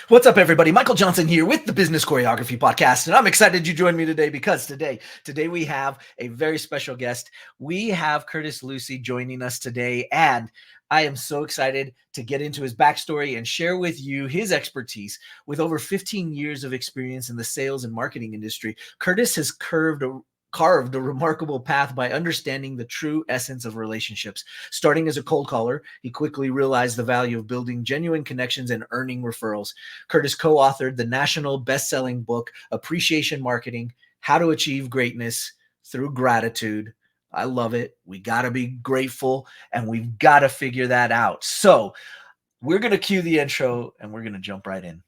What's up, everybody? Michael Johnson here with the Business Choreography Podcast, and I'm excited you joined me today because today we have a very special guest. We have Curtis Lewsey joining us today, and I am so excited to get into his backstory and share with you his expertise. With over 15 years of experience in the sales and marketing industry, Curtis has carved a remarkable path by understanding the true essence of relationships. Starting as a cold caller, he quickly realized the value of building genuine connections and earning referrals. Curtis co-authored the national best-selling book, Appreciation Marketing: How to Achieve Greatness Through Gratitude. I love it. We got to be grateful, and we've got to figure that out. So we're going to cue the intro, and we're going to jump right in.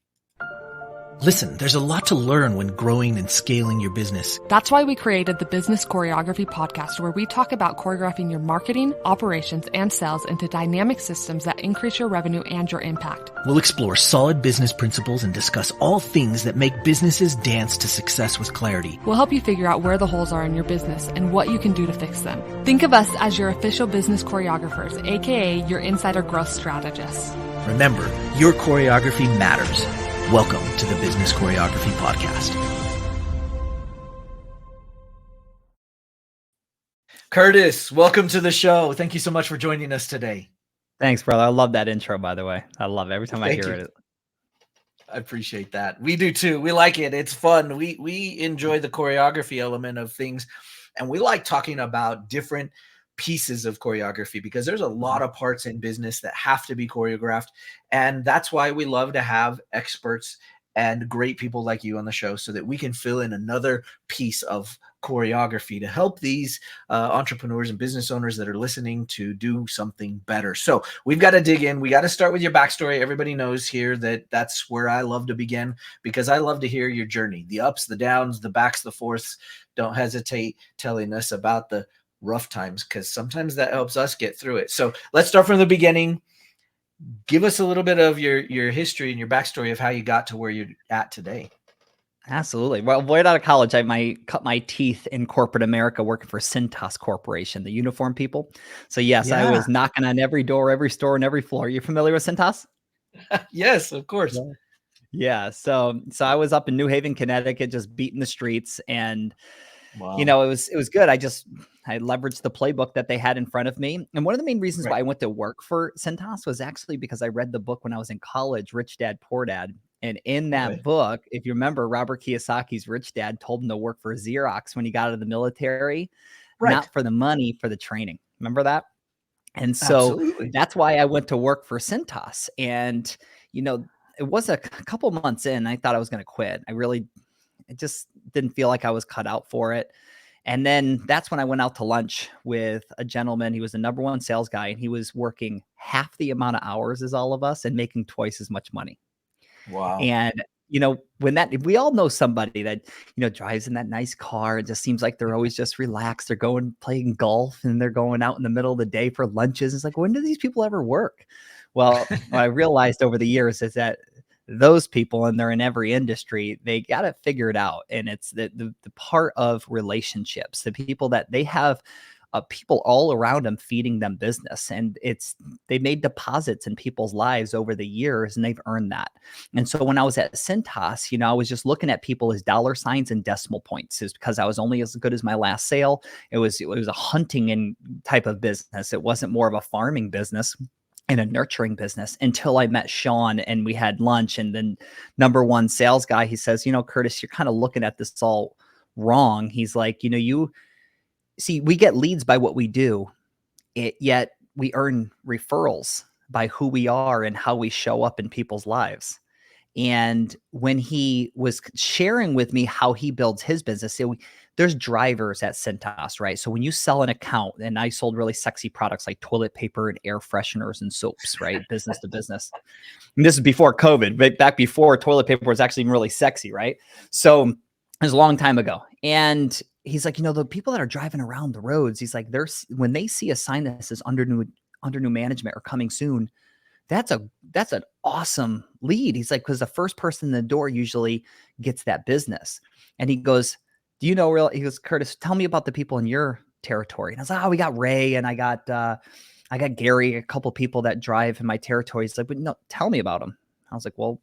Listen, there's a lot to learn when growing and scaling your business. That's why we created the Business Choreography Podcast, where we talk about choreographing your marketing, operations, and sales into dynamic systems that increase your revenue and your impact. We'll explore solid business principles and discuss all things that make businesses dance to success with clarity. We'll help you figure out where the holes are in your business and what you can do to fix them. Think of us as your official business choreographers, aka your insider growth strategists. Remember, your choreography matters. Welcome to the Business Choreography Podcast. Curtis, welcome to the show. Thank you so much for joining us today. Thanks, brother. I love that intro, by the way. I love it every time I hear it. I appreciate that. We do too. We like it. It's fun. We enjoy the choreography element of things, and we like talking about different pieces of choreography because there's a lot of parts in business that have to be choreographed. And that's why we love to have experts and great people like you on the show so that we can fill in another piece of choreography to help these entrepreneurs and business owners that are listening to do something better. So we've got to dig in. We got to start with your backstory. Everybody knows here that that's where I love to begin because I love to hear your journey, the ups, the downs, the backs, the forths. Don't hesitate telling us about the rough times because sometimes that helps us get through it. So let's start from the beginning. Give us a little bit of your history and your backstory of how you got to where you're at today. Absolutely. Well, right out of college, I cut my teeth in corporate America working for Cintas Corporation, the uniform people. So yes, I was knocking on every door, every store, and every floor. Are you familiar with Cintas? Yes, of course. Yeah. So I was up in New Haven, Connecticut, just beating the streets, and wow. You know, it was good. I leveraged the playbook that they had in front of me. And one of the main reasons why I went to work for Cintas was actually because I read the book when I was in college, Rich Dad, Poor Dad. And in that book, if you remember, Robert Kiyosaki's rich dad told him to work for Xerox when he got out of the military, not for the money, for the training. Remember that? And so that's why I went to work for Cintas. And, you know, it was a couple months in, I thought I was going to quit. I just didn't feel like I was cut out for it. And then that's when I went out to lunch with a gentleman. He was the number one sales guy, and he was working half the amount of hours as all of us and making twice as much money. Wow. And, you know, we all know somebody that, you know, drives in that nice car. It just seems like they're always just relaxed. They're going playing golf and they're going out in the middle of the day for lunches. It's like, when do these people ever work? Well, what I realized over the years is that those people, and they're in every industry, they got to figure it out. And it's the part of relationships, the people that they have people all around them feeding them business. And they made deposits in people's lives over the years, and they've earned that. And so when I was at Cintas, you know, I was just looking at people as dollar signs and decimal points, is because I was only as good as my last sale. It was a hunting and type of business. It wasn't more of a farming business and a nurturing business until I met Sean and we had lunch. And then number one sales guy, he says, you know, Curtis, you're kind of looking at this all wrong. He's like, you know, you see, we get leads by what we do, yet we earn referrals by who we are and how we show up in people's lives. And when he was sharing with me how he builds his business, there's drivers at Cintas, right? So when you sell an account, and I sold really sexy products like toilet paper and air fresheners and soaps, right? Business to business. And this is before COVID, but back before toilet paper was actually really sexy, right? So it was a long time ago. And he's like, you know, the people that are driving around the roads, he's like, when they see a sign that says under new management or coming soon, that's an awesome lead. He's like, because the first person in the door usually gets that business. And he goes, do you know he goes, Curtis, tell me about the people in your territory. And I was like, oh, we got Ray and I got Gary, a couple people that drive in my territory. He's like, but no, tell me about them. I was like, well,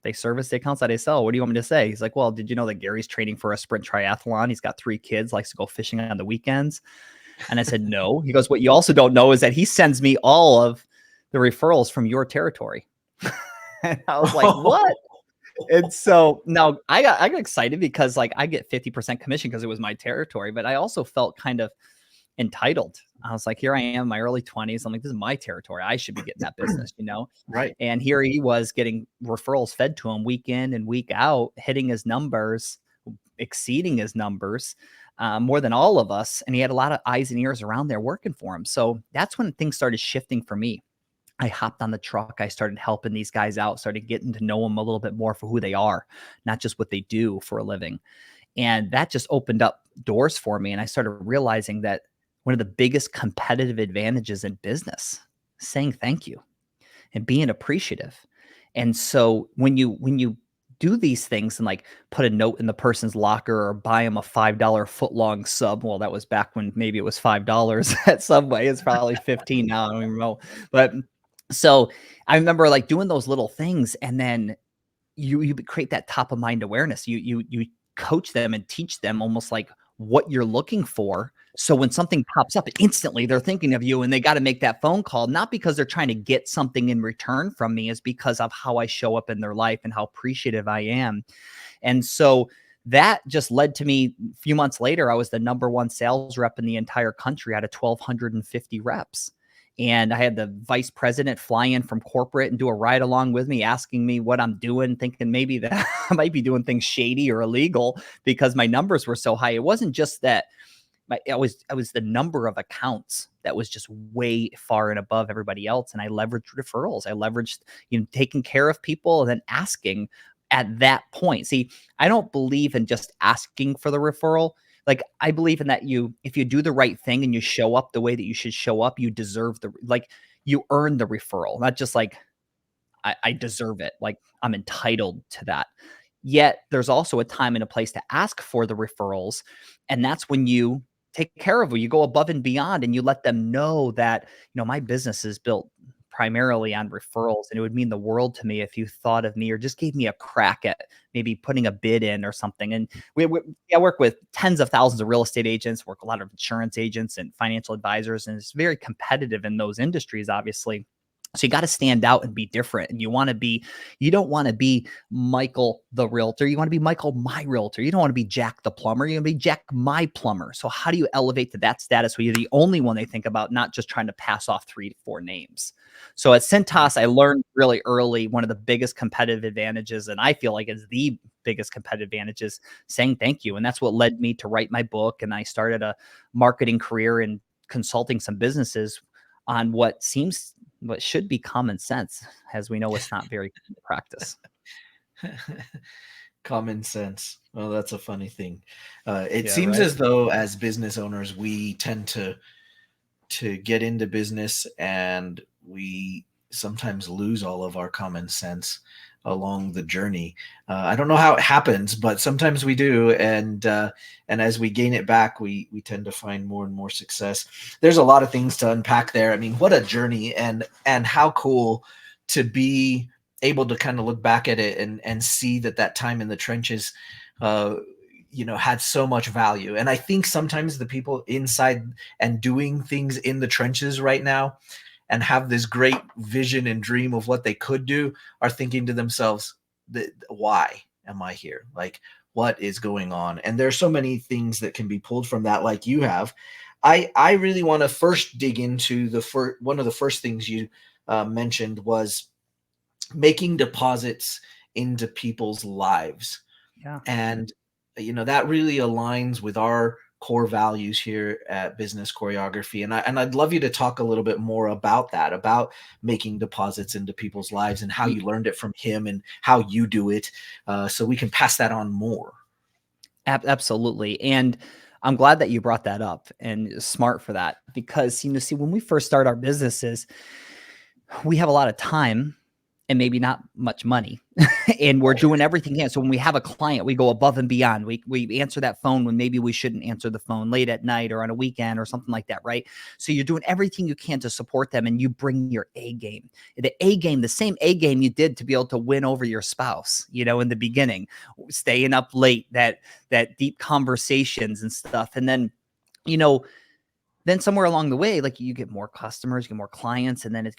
They service the accounts that I sell. What do you want me to say? He's like, well, did you know that Gary's training for a sprint triathlon? He's got 3 kids, likes to go fishing on the weekends. And I said, no. He goes, what you also don't know is that he sends me all of the referrals from your territory. And I was like, what? And so now I got excited because like I get 50% commission because it was my territory, but I also felt kind of entitled. I was like, here I am, my early 20s. I'm like, this is my territory. I should be getting that business, you know? Right. And here he was getting referrals fed to him week in and week out, hitting his numbers, exceeding his numbers, more than all of us. And he had a lot of eyes and ears around there working for him. So that's when things started shifting for me. I hopped on the truck. I started helping these guys out, started getting to know them a little bit more for who they are, not just what they do for a living. And that just opened up doors for me. And I started realizing that one of the biggest competitive advantages in business, saying thank you and being appreciative. And so when you do these things and like put a note in the person's locker or buy them a $5 footlong sub. Well, that was back when maybe it was $5 at Subway. It's probably 15 now. I don't even know. But so I remember like doing those little things, and then you create that top of mind awareness. You coach them and teach them almost like what you're looking for. So when something pops up, instantly they're thinking of you and they got to make that phone call, not because they're trying to get something in return from me, is because of how I show up in their life and how appreciative I am. And so that just led to me a few months later, I was the #1 sales rep in the entire country out of 1,250 reps. And I had the vice president fly in from corporate and do a ride along with me, asking me what I'm doing, thinking maybe that I might be doing things shady or illegal because my numbers were so high. It wasn't just that I was the number of accounts that was just way far and above everybody else. And I leveraged referrals. I leveraged, taking care of people and then asking at that point. See, I don't believe in just asking for the referral. Like I believe in that if you do the right thing and you show up the way that you should show up, you deserve you earn the referral, not just like I deserve it. Like I'm entitled to that. Yet there's also a time and a place to ask for the referrals. And that's when you take care of them. You go above and beyond and you let them know that, my business is built primarily on referrals. And it would mean the world to me if you thought of me or just gave me a crack at maybe putting a bid in or something. And I work with tens of thousands of real estate agents, work a lot of insurance agents and financial advisors. And it's very competitive in those industries, obviously. So you got to stand out and be different. And you don't want to be Michael the realtor. You want to be Michael my realtor. You don't want to be Jack the plumber. You want to be Jack my plumber. So how do you elevate to that status where you're the only one they think about, not just trying to pass off 3 to 4 names? So at Cintas, I learned really early one of the biggest competitive advantages, and I feel like it's the biggest competitive advantage, is saying thank you. And that's what led me to write my book. And I started a marketing career in consulting some businesses on what should be common sense. As we know, it's not very common practice. Common sense. Well, that's a funny thing. It seems as though as business owners, we tend to get into business and we sometimes lose all of our common sense along the journey. I don't know how it happens, but sometimes we do. And as we gain it back, we tend to find more and more success. There's a lot of things to unpack there. I mean, what a journey, and how cool to be able to kind of look back at it and see that time in the trenches, had so much value. And I think sometimes the people inside and doing things in the trenches right now and have this great vision and dream of what they could do are thinking to themselves, why am I here? Like, what is going on? And there's so many things that can be pulled from that, like you have. I really want to first dig into one of the first things you mentioned was making deposits into people's lives. Yeah. And, that really aligns with our core values here at Business Choreography. And I'd love you to talk a little bit more about that, about making deposits into people's lives and how you learned it from him and how you do it, so we can pass that on more. Absolutely. And I'm glad that you brought that up, and smart for that, because, see, when we first start our businesses, we have a lot of time and maybe not much money. And we're doing everything here. So when we have a client, we go above and beyond. We answer that phone when maybe we shouldn't answer the phone, late at night or on a weekend or something like that, right? So you're doing everything you can to support them, and you bring your A game. The A game, the same A game you did to be able to win over your spouse, in the beginning, staying up late, that deep conversations and stuff. And then, then somewhere along the way, like, you get more customers, you get more clients, and then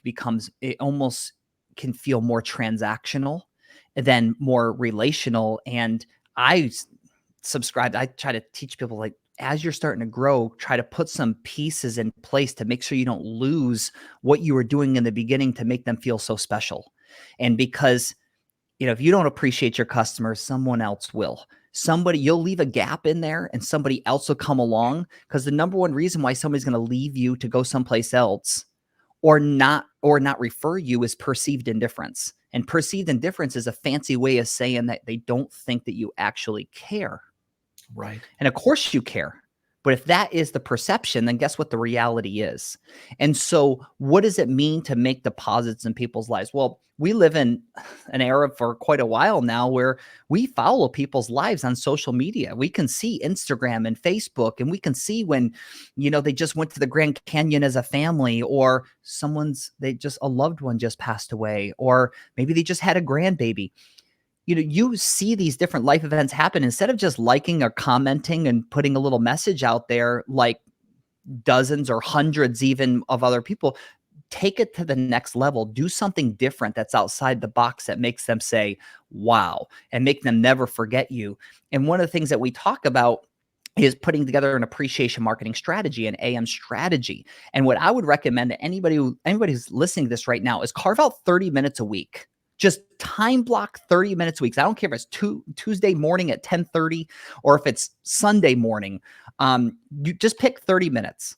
it almost can feel more transactional than more relational. And I try to teach people, like, as you're starting to grow, try to put some pieces in place to make sure you don't lose what you were doing in the beginning to make them feel so special. And because, if you don't appreciate your customers, someone else will. You'll leave a gap in there and somebody else will come along, because the number one reason why somebody's going to leave you to go someplace else or not refer you is perceived indifference. And perceived indifference is a fancy way of saying that they don't think that you actually care. Right. And of course you care. But if that is the perception, then guess what the reality is? And so what does it mean to make deposits in people's lives? Well, we live in an era for quite a while now where we follow people's lives on social media. We can see Instagram and Facebook, and we can see when, they just went to the Grand Canyon as a family, or a loved one just passed away, or maybe they just had a grandbaby. You see these different life events happen. Instead of just liking or commenting and putting a little message out there, like dozens or hundreds even of other people, take it to the next level. Do something different that's outside the box that makes them say, wow, and make them never forget you. And one of the things that we talk about is putting together an appreciation marketing strategy, an AM strategy. And what I would recommend to anybody who's listening to this right now is carve out 30 minutes a week. Just time block 30 minutes a week. I don't care if it's Tuesday morning at 10:30 or if it's Sunday morning. You just pick 30 minutes.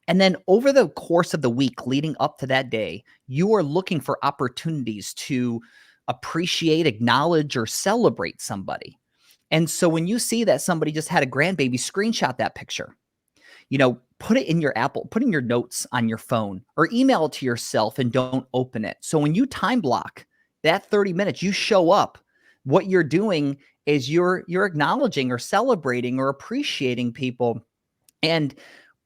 And then over the course of the week leading up to that day, you are looking for opportunities to appreciate, acknowledge, or celebrate somebody. And so when you see that somebody just had a grandbaby, screenshot that picture. Put it in put in your notes on your phone, or email it to yourself and don't open it. So when you time block that 30 minutes, you show up, what you're doing is you're acknowledging or celebrating or appreciating people. And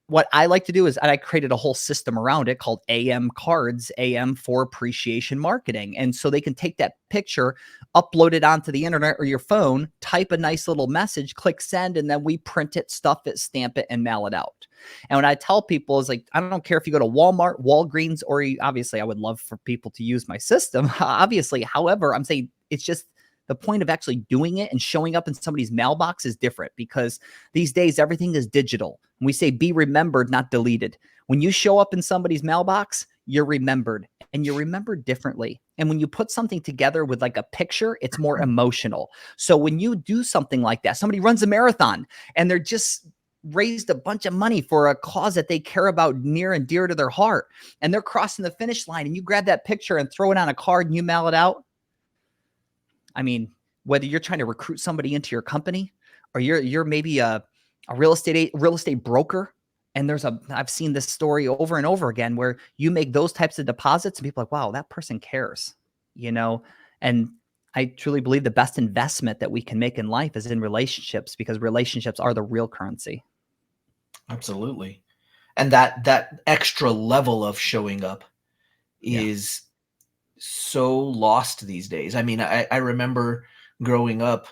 what I like to do is, I created a whole system around it called AMcards, AM for appreciation marketing. And so they can take that picture, upload it onto the internet or your phone, type a nice little message, click send, and then we print it, stuff it, stamp it, and mail it out. And what I tell people is, like, I don't care if you go to Walmart, Walgreens, or obviously I would love for people to use my system, obviously. However, I'm saying it's just the point of actually doing it and showing up in somebody's mailbox is different, because these days everything is digital. And we say be remembered, not deleted. When you show up in somebody's mailbox, you're remembered, and you're remembered differently. And when you put something together with like a picture, it's more emotional. So when you do something like that, somebody runs a marathon and they're just raised a bunch of money for a cause that they care about near and dear to their heart, and they're crossing the finish line, and you grab that picture and throw it on a card and you mail it out. I mean, whether you're trying to recruit somebody into your company, or you're maybe a real estate broker, and I've seen this story over and over again where you make those types of deposits and people are like, wow, that person cares, and I truly believe the best investment that we can make in life is in relationships, because relationships are the real currency. Absolutely. And that extra level of showing up is so lost these days. I mean, I remember growing up,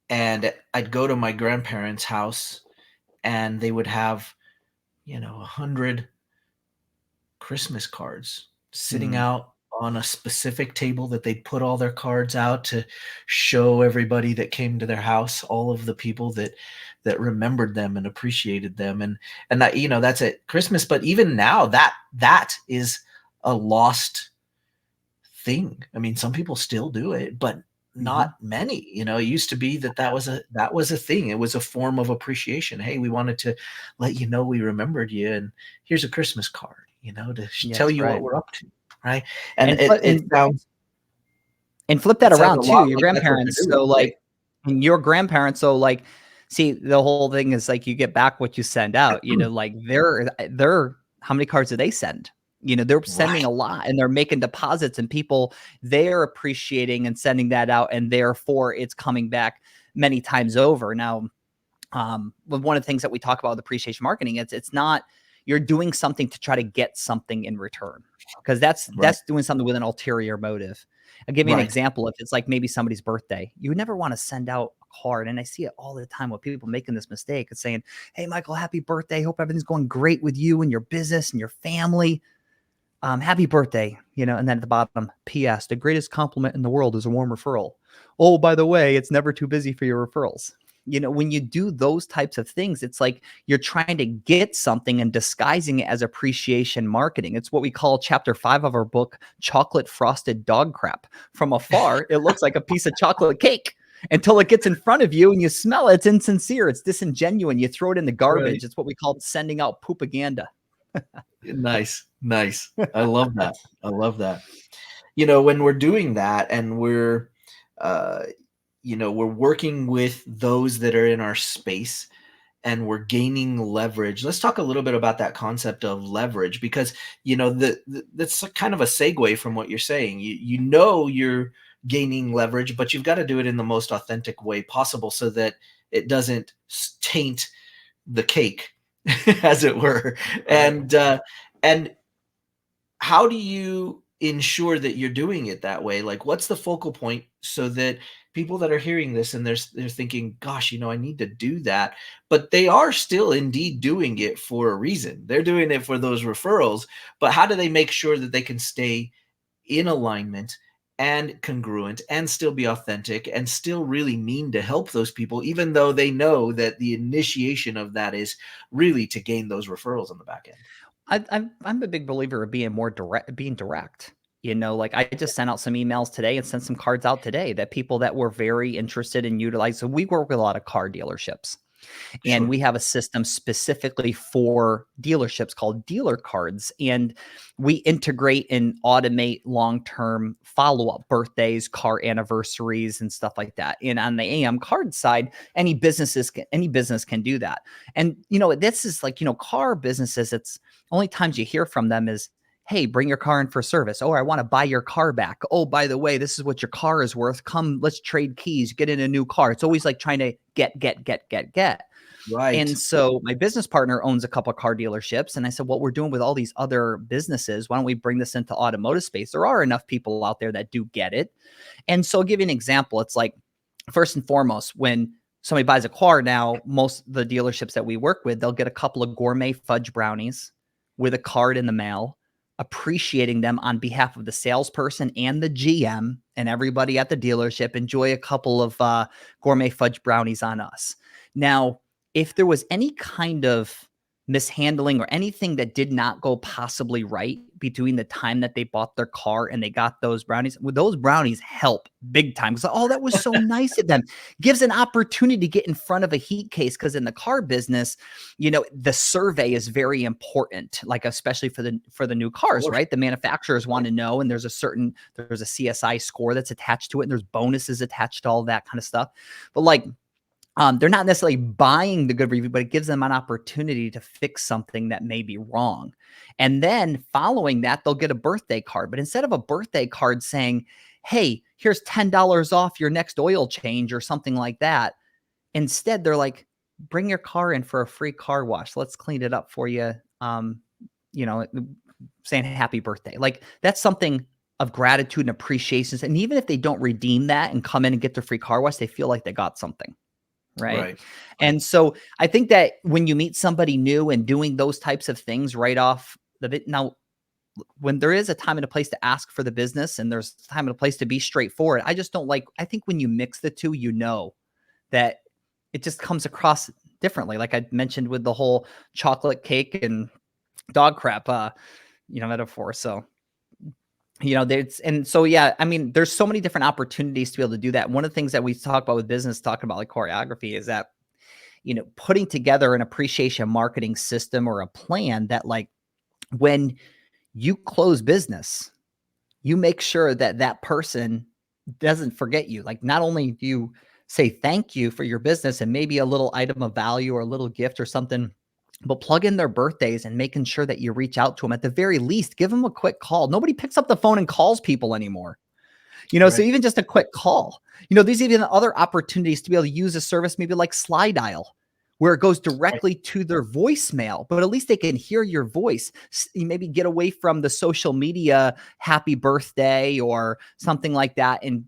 and I'd go to my grandparents' house, and they would have, 100 Christmas cards sitting out on a specific table that they'd put all their cards out to show everybody that came to their house, all of the people that remembered them and appreciated them. And that, that's at Christmas. But even now, that is a lost thing. I mean, some people still do it, but not many. It used to be that was a thing. It was a form of appreciation. Hey, we wanted to let you know we remembered you, and here's a Christmas card, to tell you what we're up to, right? And it sounds, and flip that around too. Your like grandparents, so like, and your grandparents, so like, see, the whole thing is like you get back what you send out. Like they're how many cards do they send? They're sending a lot and they're making deposits, and people, they're appreciating and sending that out, and therefore it's coming back many times over. Now, one of the things that we talk about with appreciation marketing, it's not you're doing something to try to get something in return, because that's doing something with an ulterior motive. I'll give you an example. If it's like maybe somebody's birthday, you would never want to send out a card. And I see it all the time with people making this mistake of saying, "Hey, Michael, happy birthday. Hope everything's going great with you and your business and your family. Happy birthday." And then at the bottom, P.S. the greatest compliment in the world is a warm referral. Oh, by the way, it's never too busy for your referrals. When you do those types of things, it's like you're trying to get something and disguising it as appreciation marketing. It's what we call chapter 5 of our book, Chocolate Frosted Dog Crap. From afar, it looks like a piece of chocolate cake until it gets in front of you and you smell it. It's insincere. It's disingenuous. You throw it in the garbage. It's what we call sending out poopaganda. Nice. I love that. When we're doing that and we're working with those that are in our space and we're gaining leverage. Let's talk a little bit about that concept of leverage, because that's kind of a segue from what you're saying. You're gaining leverage, but you've got to do it in the most authentic way possible so that it doesn't taint the cake, as it were. And how do you ensure that you're doing it that way? Like, what's the focal point so that people that are hearing this and they're thinking, gosh, I need to do that, but they are still indeed doing it for a reason. They're doing it for those referrals, but how do they make sure that they can stay in alignment and congruent and still be authentic and still really mean to help those people, even though they know that the initiation of that is really to gain those referrals on the back end? I'm a big believer of being more direct. Like I just sent out some emails today and sent some cards out today that people that were very interested in utilizing. So we work with a lot of car dealerships, and we have a system specifically for dealerships called dealer cards. And we integrate and automate long-term follow-up birthdays, car anniversaries, and stuff like that. And on the AMcard side, any business can do that. And, this is like, car businesses, it's only times you hear from them is, "Hey, bring your car in for service. Oh, I want to buy your car back. Oh, by the way, this is what your car is worth. Come, let's trade keys, get in a new car." It's always like trying to get. Right. And so my business partner owns a couple of car dealerships. And I said, what we're doing with all these other businesses, why don't we bring this into automotive space? There are enough people out there that do get it. And so I'll give you an example. It's like, first and foremost, when somebody buys a car now, most of the dealerships that we work with, they'll get a couple of gourmet fudge brownies with a card in the mail, appreciating them on behalf of the salesperson and the GM and everybody at the dealership. Enjoy a couple of gourmet fudge brownies on us. Now, if there was any kind of mishandling or anything that did not go possibly right between the time that they bought their car and they got those brownies, well, those brownies help big time. Because, oh, that was so nice of them. Gives an opportunity to get in front of a heat case, because in the car business, the survey is very important, like especially for the new cars, right? The manufacturers want to know, and there's a CSI score that's attached to it, and there's bonuses attached to all that kind of stuff. But like, they're not necessarily buying the good review, but it gives them an opportunity to fix something that may be wrong. And then following that, they'll get a birthday card. But instead of a birthday card saying, "Hey, here's $10 off your next oil change," or something like that, instead they're like, "Bring your car in for a free car wash. Let's clean it up for you." Saying happy birthday. Like, that's something of gratitude and appreciation. And even if they don't redeem that and come in and get their free car wash, they feel like they got something. Right. And so I think that when you meet somebody new and doing those types of things right off the bit, now, when there is a time and a place to ask for the business and there's a time and a place to be straightforward, I think when you mix the two, that it just comes across differently. Like I mentioned with the whole chocolate cake and dog crap, metaphor. So, there's so many different opportunities to be able to do that. One of the things that we talk about with business, talking about like choreography, is that, putting together an appreciation marketing system or a plan that, like, when you close business, you make sure that that person doesn't forget you. Like, not only do you say thank you for your business and maybe a little item of value or a little gift or something but plug in their birthdays and making sure that you reach out to them. At the very least, give them a quick call. Nobody picks up the phone and calls people anymore. So Right. even just a quick call, there's even other opportunities to be able to use a service, maybe like Slide Dial, where it goes directly to their voicemail, but at least they can hear your voice. You maybe get away from the social media happy birthday or something like that. And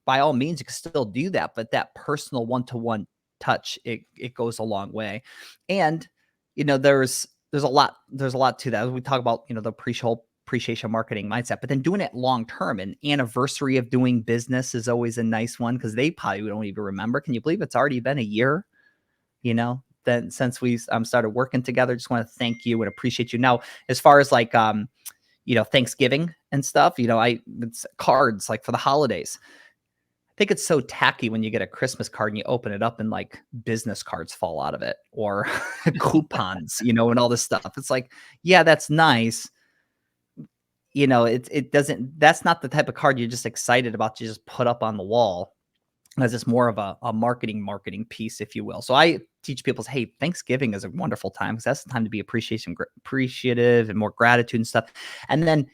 by all means, you can still do that, but that personal one-to-one touch, it goes a long way. And, there's a lot to that. We talk about, the appreciation marketing mindset, but then doing it long term. An anniversary of doing business is always a nice one because they probably don't even remember. Can you believe it's already been a year? Then since we started working together, just want to thank you and appreciate you. Now, as far as like Thanksgiving and stuff, it's cards like for the holidays. I think it's so tacky when you get a Christmas card and you open it up and like business cards fall out of it or coupons, and all this stuff. It's like, yeah, that's nice. It doesn't, that's not the type of card you're just excited about to just put up on the wall, as it's more of a marketing piece, if you will. So I teach people, hey, Thanksgiving is a wonderful time because that's the time to be appreciative and more gratitude and stuff. And then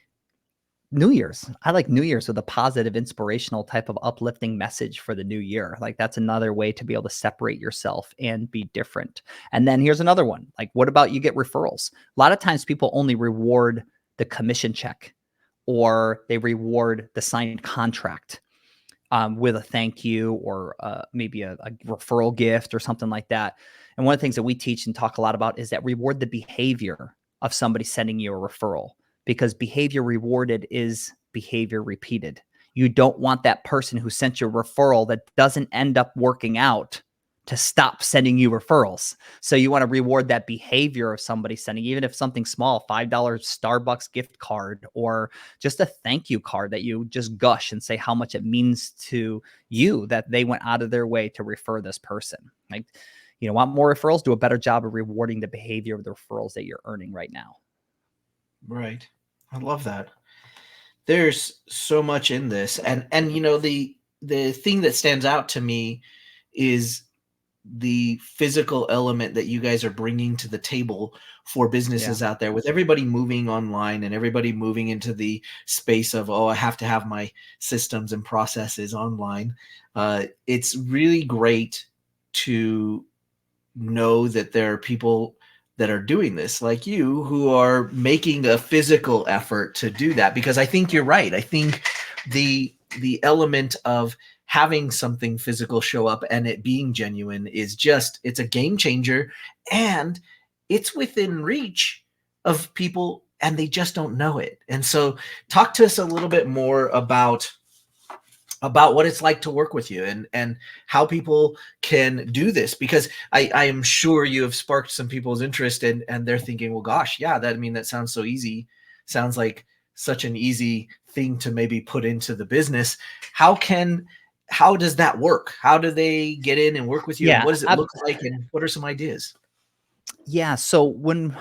New Year's, I like New Year's with a positive, inspirational type of uplifting message for the new year. Like that's another way to be able to separate yourself and be different. And then here's another one. Like, what about you get referrals? A lot of times people only reward the commission check or they reward the signed contract with a thank you or maybe a referral gift or something like that. And one of the things that we teach and talk a lot about is that reward the behavior of somebody sending you a referral, because behavior rewarded is behavior repeated. You don't want that person who sent you a referral that doesn't end up working out to stop sending you referrals. So you want to reward that behavior of somebody sending, even if something small, $5 Starbucks gift card, or just a thank you card that you just gush and say how much it means to you that they went out of their way to refer this person. Like, want more referrals? Do a better job of rewarding the behavior of the referrals that you're earning right now. Right. I love that. There's so much in this. And the thing that stands out to me is the physical element that you guys are bringing to the table for businesses out there, with everybody moving online and everybody moving into the space of, oh, I have to have my systems and processes online. It's really great to know that there are people that are doing this like you who are making a physical effort to do that, because I think you're right. I think the element of having something physical show up and it being genuine is just, it's a game changer, and it's within reach of people and they just don't know it. And so talk to us a little bit more about what it's like to work with you and how people can do this, because I am sure you have sparked some people's interest and they're thinking, well, gosh, yeah, that sounds so easy. Sounds like such an easy thing to maybe put into the business. How does that work? How do they get in and work with you? And what does it look like? And what are some ideas? Yeah. So when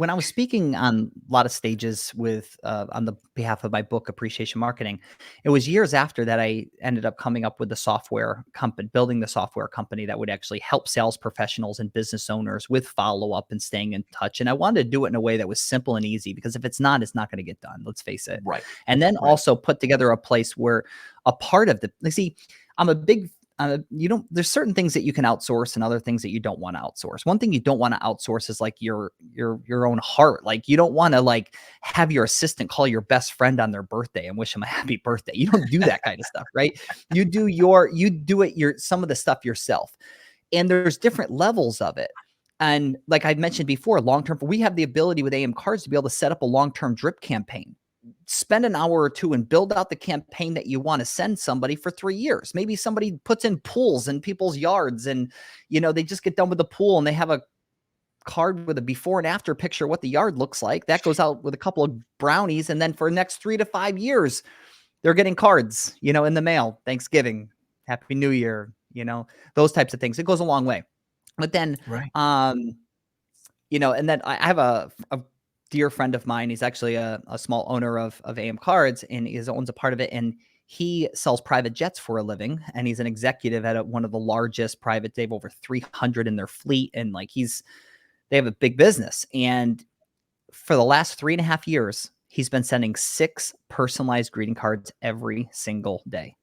I was speaking on a lot of stages with on the behalf of my book Appreciation Marketing, it was years after that I ended up coming up with the software company, building the software company that would actually help sales professionals and business owners with follow up and staying in touch. And I wanted to do it in a way that was simple and easy, because if it's not going to get done. Let's face it. Right. And then also put together a place where a part of I'm a big there's certain things that you can outsource and other things that you don't want to outsource. One thing you don't want to outsource is like your own heart. Like you don't want to like have your assistant call your best friend on their birthday and wish them a happy birthday. You don't do that kind of stuff, right? You do some of the stuff yourself. And there's different levels of it. And like I mentioned before, long-term, we have the ability with AMcards to be able to set up a long-term drip campaign. Spend an hour or two and build out the campaign that you want to send somebody for 3 years. Maybe somebody puts in pools in people's yards and, they just get done with the pool and they have a card with a before and after picture of what the yard looks like. That goes out with a couple of brownies. And then for the next 3 to 5 years, they're getting cards, in the mail, Thanksgiving, Happy New Year, those types of things. It goes a long way. But then, and then I have a dear friend of mine. He's actually a small owner of AMcards, and he owns a part of it. And he sells private jets for a living. And he's an executive at one of the largest private. They have over 300 in their fleet. And like, he's they have a big business. And for the last 3.5 years, he's been sending 6 personalized greeting cards every single day.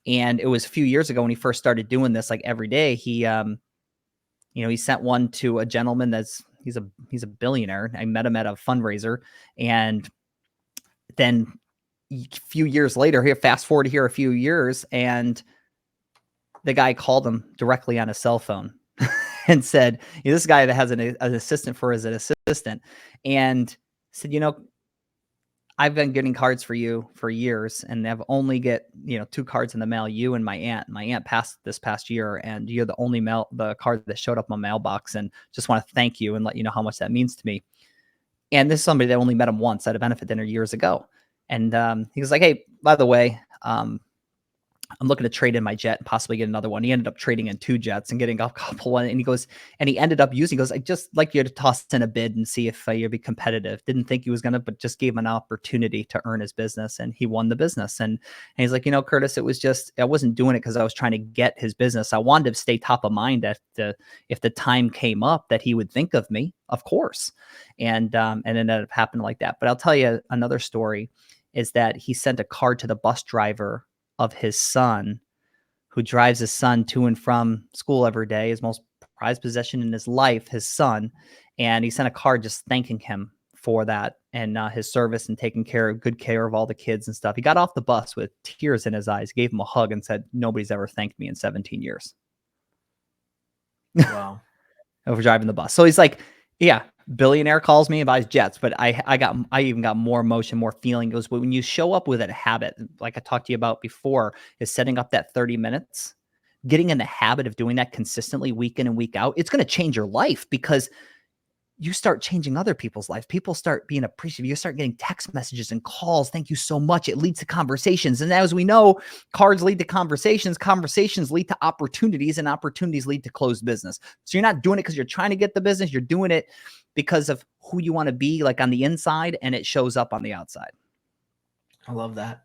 And it was a few years ago when he first started doing this, like every day, he sent one to a gentleman he's a billionaire. I met him at a fundraiser, and then a few years later, here, fast forward here a few years, and the guy called him directly on his cell phone and said, this guy that has an assistant for his assistant, and said, I've been getting cards for you for years, and I've only get 2 cards in the mail. You and my aunt. My aunt passed this past year, and you're the only the card that showed up in my mailbox. And just want to thank you and let you know how much that means to me. And this is somebody that only met him once at a benefit dinner years ago. And he was like, "Hey, by the way, I'm looking to trade in my jet and possibly get another one." He ended up trading in 2 jets and getting a couple one. And he ended up using, he goes, "I just like you to toss in a bid and see if you'd be competitive." Didn't think he was going to, but just gave him an opportunity to earn his business, and he won the business. And he's like, Curtis, it was just, I wasn't doing it because I was trying to get his business. I wanted to stay top of mind if the time came up that he would think of me, of course. And it ended up happening like that. But I'll tell you another story is that he sent a card to the bus driver of his son, who drives his son to and from school every day, his most prized possession in his life, his son. And he sent a card just thanking him for that and his service and taking good care of all the kids and stuff. He got off the bus with tears in his eyes, gave him a hug, and said, "Nobody's ever thanked me in 17 years." Wow. Over driving the bus. So he's like, yeah, billionaire calls me and buys jets, but I even got more emotion, more feeling. It goes, when you show up with a habit, like I talked to you about before, is setting up that 30 minutes, getting in the habit of doing that consistently week in and week out. It's going to change your life because you start changing other people's lives. People start being appreciative. You start getting text messages and calls. "Thank you so much." It leads to conversations. And as we know, cards lead to conversations. Conversations lead to opportunities, and opportunities lead to closed business. So you're not doing it because you're trying to get the business. You're doing it because of who you want to be, like on the inside, and it shows up on the outside. I love that.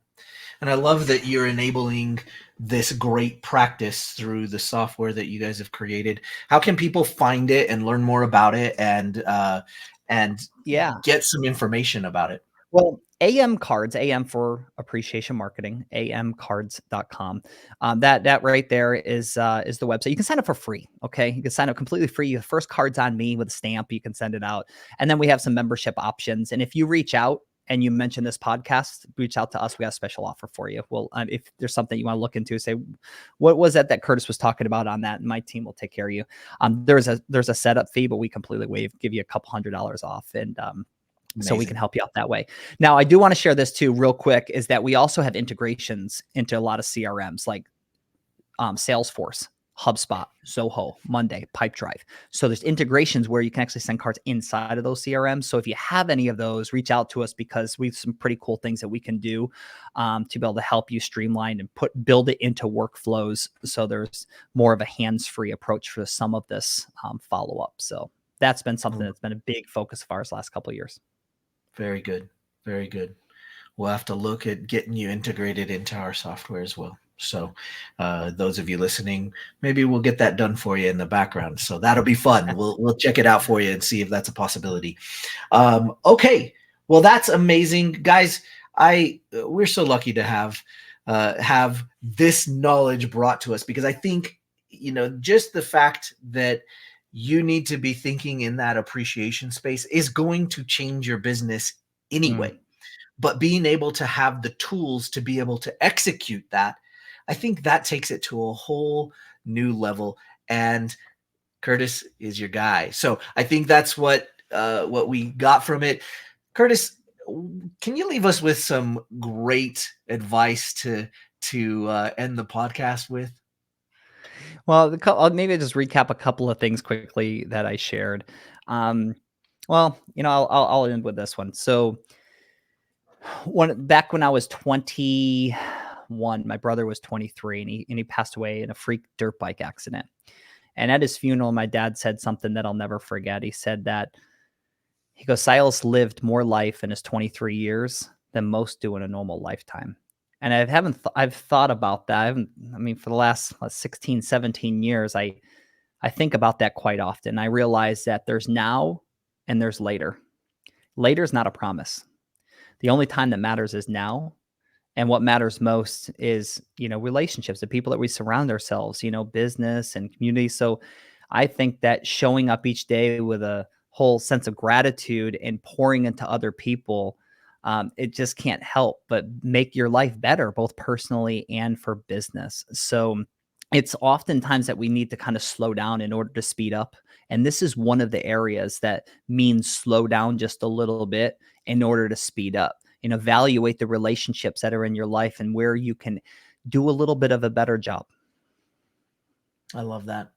And I love that you're enabling this great practice through the software that you guys have created. How can people find it and learn more about it and get some information about it? Well, AMcards, AM for appreciation marketing, amcards.com. That right there is the website. You can sign up for free. Okay. You can sign up completely free. The first card's on me with a stamp. You can send it out. And then we have some membership options. And if you reach out and you mention this podcast, reach out to us. We got a special offer for you. Well, if there's something you want to look into, say, what was that Curtis was talking about on that? And my team will take care of you. There's a setup fee, but we completely give you a couple $100 off. And, so we can help you out that way. Now, I do want to share this too real quick, is that we also have integrations into a lot of CRMs like Salesforce, HubSpot, Zoho, Monday, Pipedrive. So there's integrations where you can actually send cards inside of those CRMs. So if you have any of those, reach out to us because we have some pretty cool things that we can do to be able to help you streamline and build it into workflows. So there's more of a hands-free approach for some of this follow-up. So that's been something that's been a big focus of ours last couple of years. Very good. Very good. We'll have to look at getting you integrated into our software as well. So those of you listening, maybe we'll get that done for you in the background. So that'll be fun. We'll check it out for you and see if that's a possibility. Okay. Well, that's amazing. Guys, we're so lucky to have this knowledge brought to us, because I think, just the fact that you need to be thinking in that appreciation space is going to change your business anyway. But being able to have the tools to be able to execute that, I think that takes it to a whole new level. And Curtis is your guy. So I think that's what we got from it. Curtis, can you leave us with some great advice to end the podcast with? Well, I'll maybe just recap a couple of things quickly that I shared. Well, I'll end with this one. So back when I was 21, my brother was 23, and he passed away in a freak dirt bike accident. And at his funeral, my dad said something that I'll never forget. He said that, he goes, "Silas lived more life in his 23 years than most do in a normal lifetime." And I've thought about that. For the last 16, 17 years, I I think about that quite often. I realize that there's now and there's later. Later is not a promise. The only time that matters is now. And what matters most is, relationships, the people that we surround ourselves, business and community. So I think that showing up each day with a whole sense of gratitude and pouring into other people, it just can't help but make your life better, both personally and for business. So it's oftentimes that we need to kind of slow down in order to speed up. And this is one of the areas that means slow down just a little bit in order to speed up. Evaluate the relationships that are in your life and where you can do a little bit of a better job. I love that.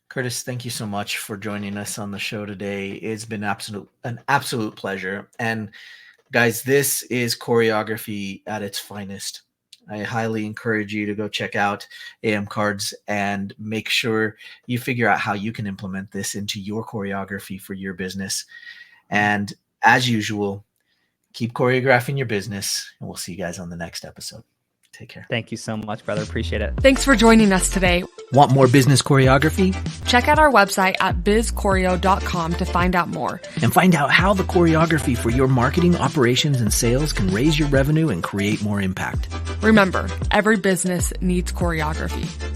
Curtis, thank you so much for joining us on the show today. It's been an absolute pleasure. And guys, this is choreography at its finest. I highly encourage you to go check out AMcards and make sure you figure out how you can implement this into your choreography for your business. And as usual, keep choreographing your business, and we'll see you guys on the next episode. Take care. Thank you so much, brother. Appreciate it. Thanks for joining us today. Want more business choreography? Check out our website at bizchoreo.com to find out more. And find out how the choreography for your marketing, operations, and sales can raise your revenue and create more impact. Remember, every business needs choreography.